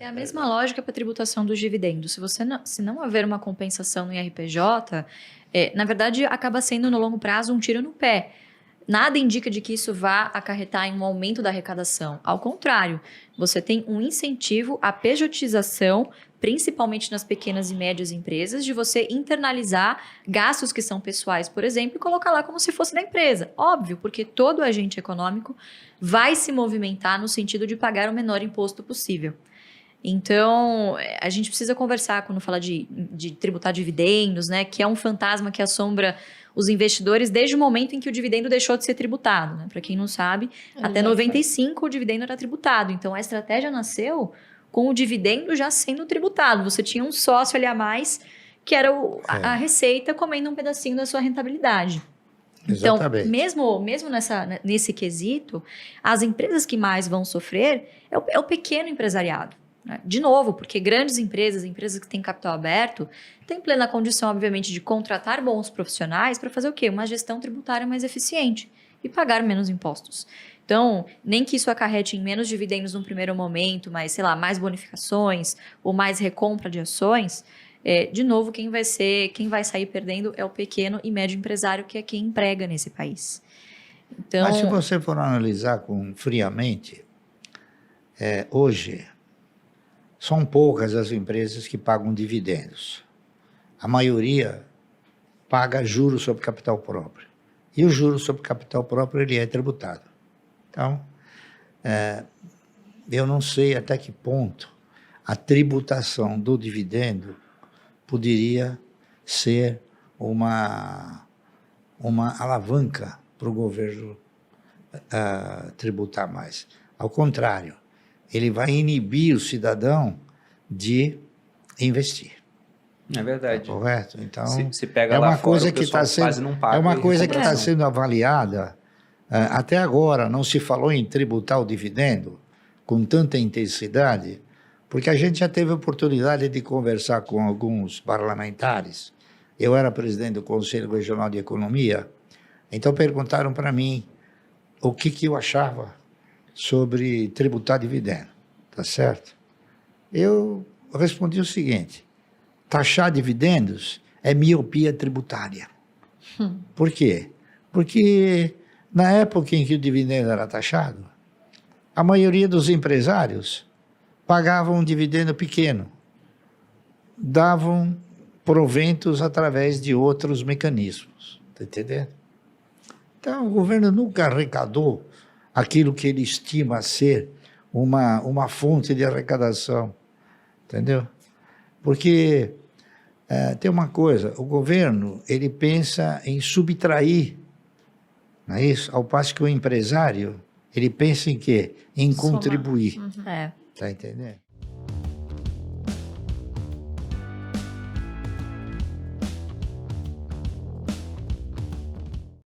É a mesma lógica para a tributação dos dividendos. Se não haver uma compensação no IRPJ, na verdade, acaba sendo, no longo prazo, um tiro no pé. Nada indica de que isso vá acarretar em um aumento da arrecadação. Ao contrário, você tem um incentivo à pejotização, principalmente nas pequenas e médias empresas, de você internalizar gastos que são pessoais, por exemplo, e colocar lá como se fosse da empresa. Óbvio, porque todo agente econômico vai se movimentar no sentido de pagar o menor imposto possível. Então, a gente precisa conversar quando fala de tributar dividendos, né? Que é um fantasma que assombra os investidores desde o momento em que o dividendo deixou de ser tributado. Né? Para quem não sabe, até 95 o dividendo era tributado. Então, a estratégia nasceu com o dividendo já sendo tributado. Você tinha um sócio ali a mais, que era a receita comendo um pedacinho da sua rentabilidade. Então, mesmo nesse quesito, as empresas que mais vão sofrer é o pequeno empresariado. De novo, porque grandes empresas que têm capital aberto, têm plena condição, obviamente, de contratar bons profissionais para fazer o quê? Uma gestão tributária mais eficiente e pagar menos impostos. Então, nem que isso acarrete em menos dividendos num primeiro momento, mas, sei lá, mais bonificações ou mais recompra de ações, de novo, quem vai sair perdendo é o pequeno e médio empresário, que é quem emprega nesse país. Então, mas se você for analisar friamente, hoje são poucas as empresas que pagam dividendos. A maioria paga juros sobre capital próprio. E o juro sobre capital próprio ele é tributado. Então, eu não sei até que ponto a tributação do dividendo poderia ser uma alavanca para o governo tributar mais. Ao contrário, ele vai inibir o cidadão de investir. É verdade. Tá correto? Então, se pega lá fora, o pessoal quase não paga. É uma coisa que está sendo avaliada. Até agora não se falou em tributar o dividendo com tanta intensidade, porque a gente já teve a oportunidade de conversar com alguns parlamentares. Eu era presidente do Conselho Regional de Economia, então perguntaram para mim o que eu achava sobre tributar dividendo, tá certo? Eu respondi o seguinte: taxar dividendos é miopia tributária. Por quê? Porque na época em que o dividendo era taxado, a maioria dos empresários pagavam um dividendo pequeno, davam proventos através de outros mecanismos, tá entendendo? Então, o governo nunca arrecadou aquilo que ele estima ser uma fonte de arrecadação, entendeu? Porque tem uma coisa, o governo ele pensa em subtrair, não é isso? Ao passo que o empresário ele pensa em quê? Em contribuir, tá entendendo?